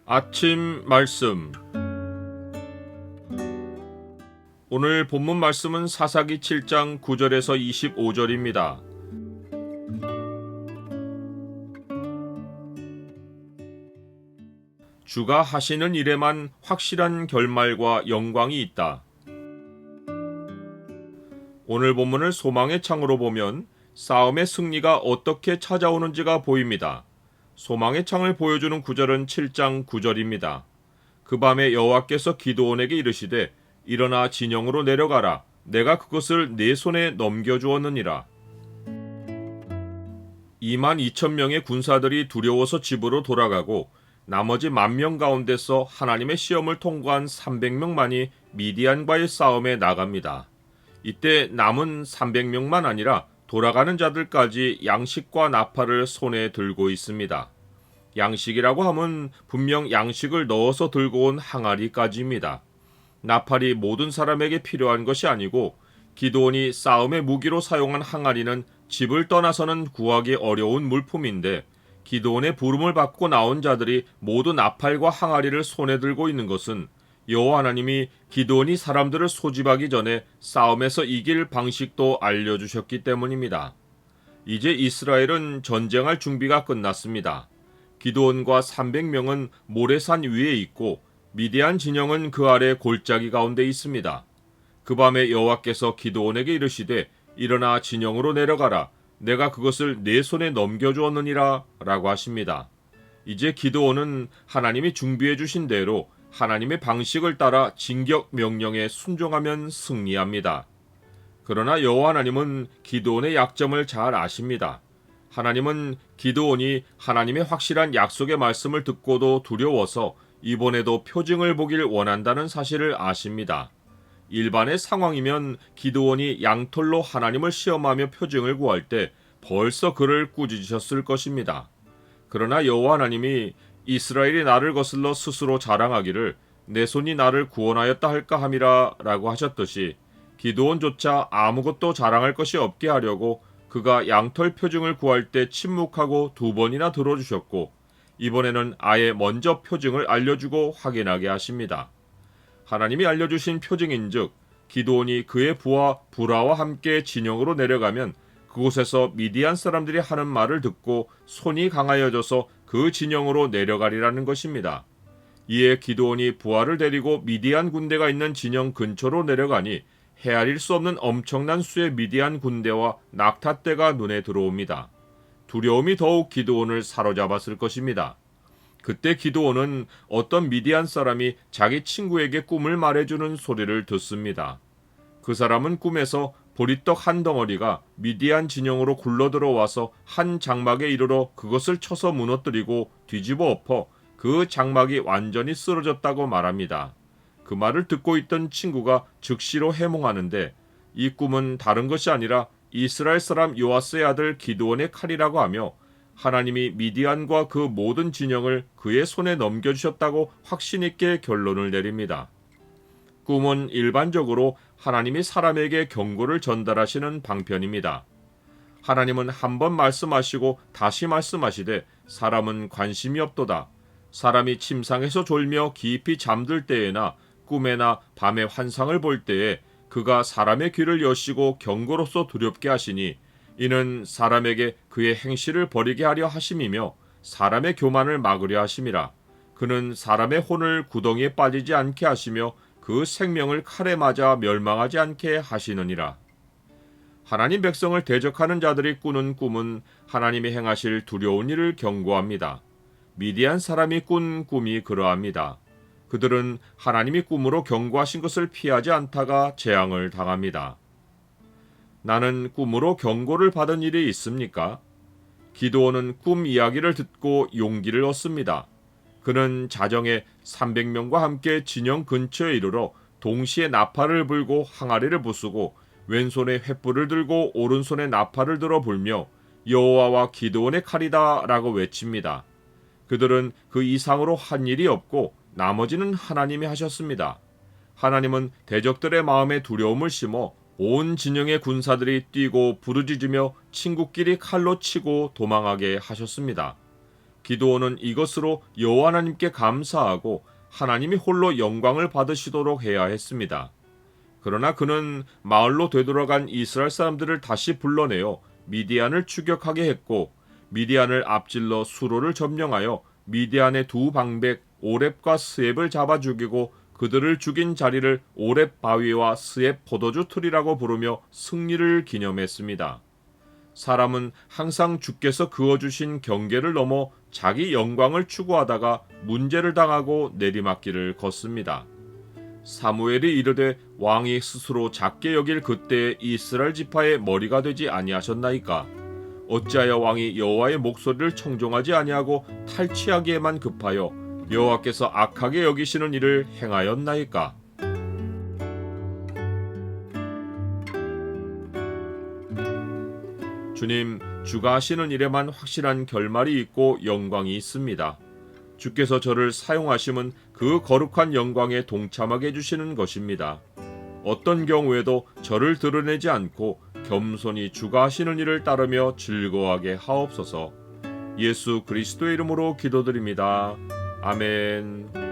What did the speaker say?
아침 말씀. 오늘 본문 말씀은 사사기 7장 9절에서 25절입니다. 주가 하시는 일에만 확실한 결말과 영광이 있다. 오늘 본문을 소망의 창으로 보면 싸움의 승리가 어떻게 찾아오는지가 보입니다. 소망의 창을 보여주는 구절은 7장 9절입니다. 그 밤에 여호와께서 기드온에게 이르시되 일어나 진영으로 내려가라. 내가 그것을 네 손에 넘겨주었느니라. 22,000명의 군사들이 두려워서 집으로 돌아가고 나머지 10,000명 가운데서 하나님의 시험을 통과한 300명만이 미디안과의 싸움에 나갑니다. 이때 남은 300명만 아니라 돌아가는 자들까지 양식과 나팔을 손에 들고 있습니다. 양식이라고 하면 분명 양식을 넣어서 들고 온 항아리까지입니다. 나팔이 모든 사람에게 필요한 것이 아니고 기드온이 싸움의 무기로 사용한 항아리는 집을 떠나서는 구하기 어려운 물품인데 기드온의 부름을 받고 나온 자들이 모두 나팔과 항아리를 손에 들고 있는 것은 여호와 하나님이 기드온이 사람들을 소집하기 전에 싸움에서 이길 방식도 알려주셨기 때문입니다. 이제 이스라엘은 전쟁할 준비가 끝났습니다. 기드온과 300명은 모래산 위에 있고 미디안 진영은 그 아래 골짜기 가운데 있습니다. 그 밤에 여호와께서 기드온에게 이르시되 일어나 진영으로 내려가라. 내가 그것을 네 손에 넘겨주었느니라 라고 하십니다. 이제 기드온은 하나님이 준비해 주신 대로 하나님의 방식을 따라 진격 명령에 순종하면 승리합니다. 그러나 여호와 하나님은 기드온의 약점을 잘 아십니다. 하나님은 기드온이 하나님의 확실한 약속의 말씀을 듣고도 두려워서 이번에도 표징을 보길 원한다는 사실을 아십니다. 일반의 상황이면 기드온이 양털로 하나님을 시험하며 표징을 구할 때 벌써 그를 꾸짖으셨을 것입니다. 그러나 여호와 하나님이 이스라엘이 나를 거슬러 스스로 자랑하기를 내 손이 나를 구원하였다 할까 함이라 라고 하셨듯이 기드온조차 아무것도 자랑할 것이 없게 하려고 그가 양털 표징을 구할 때 침묵하고 2번이나 들어주셨고 이번에는 아예 먼저 표징을 알려주고 확인하게 하십니다. 하나님이 알려주신 표징인즉 기드온이 그의 부하 부라와 함께 진영으로 내려가면 그곳에서 미디안 사람들이 하는 말을 듣고 손이 강하여져서 그 진영으로 내려가리라는 것입니다. 이에 기드온이 부하를 데리고 미디안 군대가 있는 진영 근처로 내려가니 헤아릴 수 없는 엄청난 수의 미디안 군대와 낙타떼가 눈에 들어옵니다. 두려움이 더욱 기드온을 사로잡았을 것입니다. 그때 기드온은 어떤 미디안 사람이 자기 친구에게 꿈을 말해주는 소리를 듣습니다. 그 사람은 꿈에서 보리떡 한 덩어리가 미디안 진영으로 굴러들어와서 한 장막에 이르러 그것을 쳐서 무너뜨리고 뒤집어 엎어 그 장막이 완전히 쓰러졌다고 말합니다. 그 말을 듣고 있던 친구가 즉시로 해몽하는데 이 꿈은 다른 것이 아니라 이스라엘 사람 요아스의 아들 기드온의 칼이라고 하며 하나님이 미디안과 그 모든 진영을 그의 손에 넘겨주셨다고 확신 있게 결론을 내립니다. 꿈은 일반적으로 하나님이 사람에게 경고를 전달하시는 방편입니다. 하나님은 한 번 말씀하시고 다시 말씀하시되 사람은 관심이 없도다. 사람이 침상에서 졸며 깊이 잠들 때에나 꿈에나 밤에 환상을 볼 때에 그가 사람의 귀를 여시고 경고로서 두렵게 하시니 이는 사람에게 그의 행실을 버리게 하려 하심이며 사람의 교만을 막으려 하심이라. 그는 사람의 혼을 구덩이에 빠지지 않게 하시며 그 생명을 칼에 맞아 멸망하지 않게 하시느니라. 하나님 백성을 대적하는 자들이 꾸는 꿈은 하나님이 행하실 두려운 일을 경고합니다. 미디안 사람이 꾼 꿈이 그러합니다. 그들은 하나님이 꿈으로 경고하신 것을 피하지 않다가 재앙을 당합니다. 나는 꿈으로 경고를 받은 일이 있습니까? 기드온은 꿈 이야기를 듣고 용기를 얻습니다. 그는 자정에 300명과 함께 진영 근처에 이르러 동시에 나팔을 불고 항아리를 부수고 왼손에 횃불을 들고 오른손에 나팔을 들어 불며 여호와와 기드온의 칼이다 라고 외칩니다. 그들은 그 이상으로 한 일이 없고 나머지는 하나님이 하셨습니다. 하나님은 대적들의 마음에 두려움을 심어 온 진영의 군사들이 뛰고 부르짖으며 친구끼리 칼로 치고 도망하게 하셨습니다. 기드온은 이것으로 여호와 하나님께 감사하고 하나님이 홀로 영광을 받으시도록 해야 했습니다. 그러나 그는 마을로 되돌아간 이스라엘 사람들을 다시 불러내어 미디안을 추격하게 했고, 미디안을 앞질러 수로를 점령하여 미디안의 두 방백 오렙과 스앱을 잡아 죽이고 그들을 죽인 자리를 오렙 바위와 스앱 포도주 틀이라고 부르며 승리를 기념했습니다. 사람은 항상 주께서 그어주신 경계를 넘어 자기 영광을 추구하다가 문제를 당하고 내리막길을 걷습니다. 사무엘이 이르되 왕이 스스로 작게 여길 그때의 이스라엘 지파의 머리가 되지 아니하셨나이까? 어찌하여 왕이 여호와의 목소리를 청종하지 아니하고 탈취하기에만 급하여 여호와께서 악하게 여기시는 일을 행하였나이까? 주님, 주가 하시는 일에만 확실한 결말이 있고 영광이 있습니다. 주께서 저를 사용하심은 그 거룩한 영광에 동참하게 해주시는 것입니다. 어떤 경우에도 저를 드러내지 않고 겸손히 주가 하시는 일을 따르며 즐거워하게 하옵소서. 예수 그리스도의 이름으로 기도드립니다. 아멘.